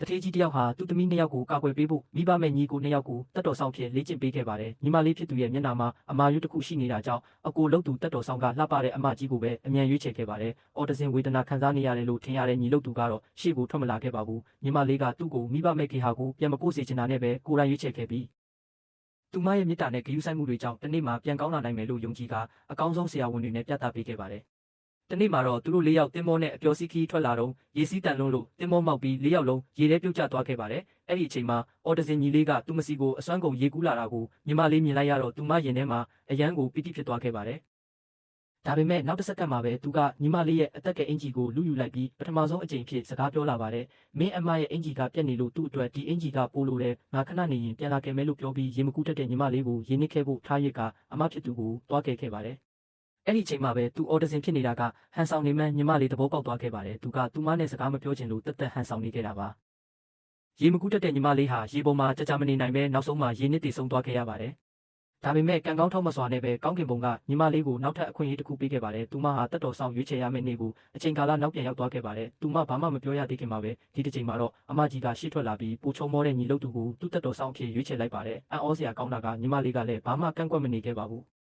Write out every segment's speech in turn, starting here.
တထေးကြီးတယောက်ဟာသူ့သမီးနှစ်ယောက်ကိုကာကွယ်ပေးဖို့မိဘမဲ့ညီကိုနှစ်ယောက်ကိုတတ်တော်ဆောင်ဖြစ်လေ့ကျင့်ပေးခဲ့ပါတယ်။ညီမလေးဖြစ်သူရဲ့မျက်နှာမှာအမာရွတ်တစ်ခုရှိနေတာကြောင့်အကိုလုပ်သူတတ်တော်ဆောင်ကလှပတဲ့အမကြီးကိုပဲအမြန်ရွေးချယ်ခဲ့ပါတယ်။အော်တဇင်ဝေဒနာခံစားနေရတယ်လို့ထင်ရတဲ့ညီလုပ်သူကတော့ရှေ့ကိုထွက်မလာခဲ့ပါဘူး။ညီမလေးကသူ့ကိုမိဘမဲ့ခေဟာကိုပြန်မပို့စေချင်တာနဲ့ပဲကိုယ်တိုင်ရွေးချယ်ခဲ့ပြီးသူမရဲ့မေတ္တာနဲ့ဂရုစိုက်မှုတွေကြောင့်တနေ့မှပြန်ကောင်းလာနိုင်မယ်လို့ယုံကြည်ကအကောင်းဆုံးဆရာဝန်တွေနဲ့ပြသပေးခဲ့ပါတယ်။တနေ့မှာတော့သူတို့၄ယောက်တင်မောနဲ့အပျော်စီးခီးထွက်လာတော့ရေစီးတန်လွန်းလို့တင်မောမောက်ပြီး၄ယောက်လုံးရေထဲပြုတ်ကျသွားခဲ့ပါတယ်။အဲ့ဒီအချိန်မှာအော်တဇင်ညီလေးကသူမစီကိုအစွမ်းကုန်ရေကူးလာတာကိုညီမလေးမြင်လိုက်ရတော့သူမရင်ထဲမှာအယမ်းကိုပီတိဖြစ်သွားခဲ့ပါတယ်။ဒါပေမဲ့နောက်တစ်စက္ကန့်မှာပဲသူကညီမလေးရဲ့အသက်ကအင်ဂျီကိုလူယူလိုက်ပြီးပထမဆုံးအကြိမ်ဖြစ်စကားပြောလာပါတယ်။မင်းအမရဲ့အင်ဂျီကပြက်နေလို့သူ့အတွက်ဒီအင်ဂျီကပိုးလို့တယ်ငါခဏနေရင်ပြန်လာခဲ့မယ်လို့ပြောပြီးရေမကူးတတ်တဲ့ညီမလေးကိုရေနစ်ခဲ့ဖို့ထားရစ်ကအမဖြစ်သူကိုတွားခဲ့ပါတယ်။အဲ့ဒီချိန်မှာပဲသူအော်တဇင်ဖြစ်နေတာကဟန်ဆောင်နေမှညီမလေးသဘောပေါက်သွားခဲ့ပါတယ်။သူကသူမနဲ့စကားမပြောချင်လို့တက်တက်ဟန်ဆောင်နေခဲ့တာပါ။ရေမကူးတတ်တဲ့ညီမလေးဟာရေပေါ်မှာကြာမနေနိုင်ပဲနောက်ဆုံးမှရေနစ်တည်ဆုံးသွားခဲ့ရပါတယ်။ဒါပေမဲ့ကံကောင်းထောက်မစွာနဲ့ပဲကောင်းကင်ဘုံကညီမလေးကိုနောက်ထပ်အခွင့်အရေးတစ်ခုပေးခဲ့ပါတယ်။သူမဟာတက်တော်ဆောင်ရွေးချယ်ရမယ့်နေ့ကိုအချိန်ကာလနောက်ပြန်ရောက်သွားခဲ့ပါတယ်။သူမဘာမှမပြောရသေးခင်မှာပဲဒီတစ်ချိန်မှာတော့အမကြီးကရှေ့ထွက်လာပြီးပိုချုံမောတဲ့ညီလုပ်သူကိုသူ့တက်တော်ဆောင်အဖြစ်ရွေးချယ်လိုက်ပါတယ်။အံ့ဩစရာကောင်းတာကညီမလေးကလည်းဘာမှကန့်ကွက်မနေခဲ့ပါဘူး။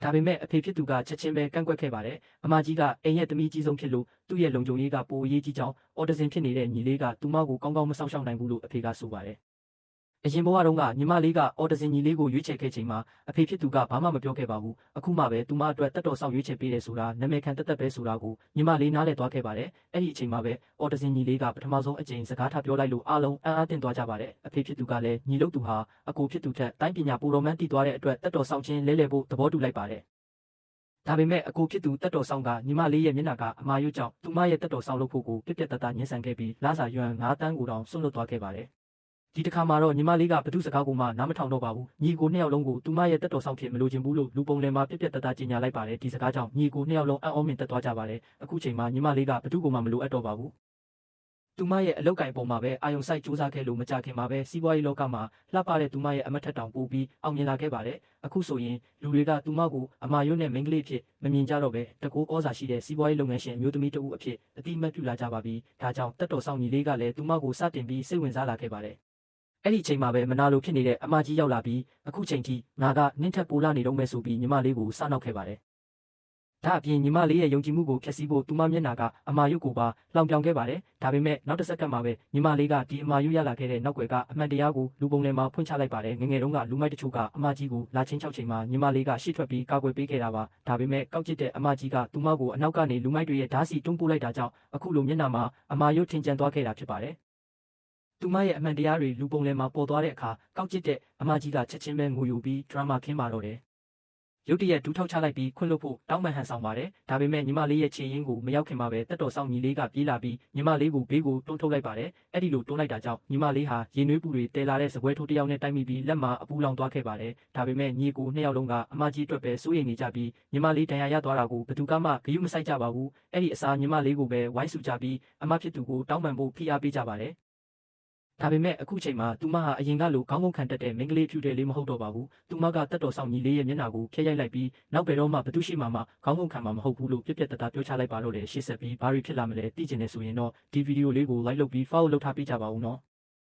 ဒါပေမဲ့အဖေဖြစ်သူကချက်ချင်းပဲကန့်ကွက်ခဲ့ပါတယ်။အမကြီးကအိမ်ရဲ့သမီးကြီးဆုံးဖြစ်လို့သူ့ရဲ့လုံခြုံရေးကပိုအရေးကြီးကြောင်းအော်တဇင်ဖြစ်နေတဲ့ညီလေးကသူမကိုကောင်းကောင်းမစောင့်ရှောက်နိုင်ဘူးလို့အဖေကဆိုပါတယ်။အရင်ဘဝတုန်းကညီမလေးကအော်တဇင်ညီလေးကိုရွေးချယ်ခဲ့ချိန်မှာအဖေဖြစ်သူကဘာမှမပြောခဲ့ပါဘူး။အခုမှပဲသူမအတွက်တက်တော်ဆောင်ရွေးချယ်ပေးတယ်ဆိုတာနာမည်ခံတက်ပဲဆိုတာကိုညီမလေးနားလည်သွားခဲ့ပါတယ်။အဲ့ဒီအချိန်မှာပဲအော်တဇင်ညီလေးကပထမဆုံးအကြိမ်စကားထားပြောလိုက်လို့အားလုံးအံ့အားသင့်သွားကြပါတယ်။အဖေဖြစ်သူကလည်းညီလုပ်သူဟာအကိုဖြစ်သူထက်တိုင်းပညာပိုတော်မှန်းတည်သွားတဲ့အတွက်တက်တော်ဆောင်ခြင်းလဲလှယ်ဖို့သဘောတူလိုက်ပါတယ်။ဒါပေမဲ့အကိုဖြစ်သူတက်တော်ဆောင်ကညီမလေးရဲ့မျက်နှာကအမာရွတ်ကြောင့်သူမရဲ့တက်တော်ဆောင်လုပ်ဖို့ကိုပြက်ပြက်တသားညှဉ်းဆန်ခဲ့ပြီးလစာရွမ်9 တန်းကိုတောင်စွန့်လွတ်သွားခဲ့ပါတယ်။ဒီတစ်ခါမှာတော့ညီမလေးကဘသူစကားကိုမှနားမထောင်တော့ပါဘူး။ညီကိုနှစ်ယောက်လုံးကိုသူမရဲ့တက်တော်ဆောင်ဖြစ်မလို့ခြင်းဘူးလို့လူပုံလယ်မှာပြက်ပြက်တသားကြေညာလိုက်ပါတယ်။ဒီစကားကြောင့်ညီကိုနှစ်ယောက်လုံးအံ့ဩမြင်တက်သွားကြပါတယ်။အခုချိန်မှာညီမလေးကဘသူကိုမှမလိုအပ်တော့ပါဘူး။သူမရဲ့အလောက်ကိုင်ပုံမှာပဲအာယုံဆိုင်စူးစမ်းခဲ့လို့မကြခင်မှာပဲစီးပွားရေးလောကမှာလှပတဲ့သူမရဲ့အမတ်ထက်တောင်ပိုပြီးအောင်မြင်လာခဲ့ပါတယ်။အခုဆိုရင်လူတွေကသူမကိုအမာရွတ်နဲ့မိန်းကလေးဖြစ်မမြင်ကြတော့ပဲတကူဩဇာရှိတဲ့စီးပွားရေးလုပ်ငန်းရှင်မျိုးသမီးတဦးအဖြစ်အတိအမှတ်ပြုလာကြပါပြီ။ဒါကြောင့်တက်တော်ဆောင်ညီလေးကလည်းသူမကိုစတင်ပြီးစိတ်ဝင်စားလာခဲ့ပါတယ်။အဲ့ဒီချိန်မှာပဲမနာလိုဖြစ်နေတဲ့အမကြီးရောက်လာပြီးအခုချိန်ထိငါကနင်းထက်ပိုလာနေတော့မယ်ဆိုပြီးညီမလေးကိုစနောက်ခဲ့ပါတယ်။ဒါအပြင်ညီမလေးရဲ့ယုံကြည်မှုကိုဖျက်ဆီးဖို့သူမမျက်နှာကအမာရွတ်ကိုပါလောင်ပြောင်ခဲ့ပါတယ်။ဒါပေမဲ့နောက်တစ်စက္ကန့်မှာပဲညီမလေးကဒီအမာရွတ်ရလာခဲ့တဲ့နောက်ွယ်ကအမှန်တရားကိုလူပုံထဲမှာဖွင့်ချလိုက်ပါတယ်။ငငယ်တုန်းကလူမိုက်တချို့ကအမကြီးကိုလာချင်း6ချိန်မှာညီမလေးကရှေ့ထွက်ပြီးကာကွယ်ပေးခဲ့တာပါ။ဒါပေမဲ့ကောက်ကျစ်တဲ့အမကြီးကသူမကိုအနောက်ကနေလူမိုက်တွေရဲ့ဓာတ်စီတွန်းပို့လိုက်တာကြောင့်အခုလိုမျက်နှာမှာအမာရွတ်ထင်ကျန်သွားခဲ့တာဖြစ်ပါတယ်။သူမရဲ့အမှန်တရားတွေလူပုံထဲမှာပေါ်သွားတဲ့အခါကောက်ကျစ်တဲ့အမကြီးကချက်ချင်းပဲငိုယူပြီးဒရာမာခင်းပါတော့တယ်။ရုတ်တရက်ဒူးထောက်ချလိုက်ပြီးခွင့်လွှတ်ဖို့တောင်းပန်ဟန်ဆောင်ပါတယ်။ဒါပေမဲ့ညီမလေးရဲ့ခြေရင်းကိုမရောက်ခင်မှာပဲတက်တော်ဆောင်ညီလေးကပြေးလာပြီးညီမလေးကိုဘေးကိုတွန်းထုတ်လိုက်ပါတယ်။အဲ့ဒီလိုတွန်းလိုက်တာကြောင့်ညီမလေးဟာရေနွေးပူတွေတဲလာတဲ့စပွဲထိုးတစ်ယောက်နဲ့တိုက်မိပြီးလက်မှာအပူလောင်သွားခဲ့ပါတယ်။ဒါပေမဲ့ညီကိုနှစ်ယောက်လုံးကအမကြီးအတွက်ပဲစိုးရိမ်နေကြပြီးညီမလေးဒဏ်ရာရသွားတာကိုဘယ်သူမှဂရုမစိုက်ကြပါဘူး။အဲ့ဒီအစားညီမလေးကိုပဲဝိုင်းစုကြပြီးအမဖြစ်သူကိုတောင်းပန်ဖို့ဖိအားပေးကြပါတယ်။ဒါပေမဲ့အခုချိန်မှာသူမဟာအရင်ကလိုခေါင်းငုံခံတတ်တဲ့မိန်းကလေးဖြူတယ်လေးမဟုတ်တော့ပါဘူး။သူမကတက်တော်ဆောင်ညီလေးရဲ့မျက်နှာကိုဖျက်ရိုက်လိုက်ပြီးနောက်ဘယ်တော့မှဘသူရှိမှခေါင်းငုံခံမှာမဟုတ်ဘူးလို့ပြက်ပြက်တသားပြောချလိုက်ပါတော့တယ်ရှေ့ဆက်ပြီးဘာတွေဖြစ်လာမလဲသိချင်နေဆိုရင်တော့ဒီဗီဒီယိုလေးကို like လုပ်ပြီး follow လုပ်ထားပေးကြပါဦးနော်။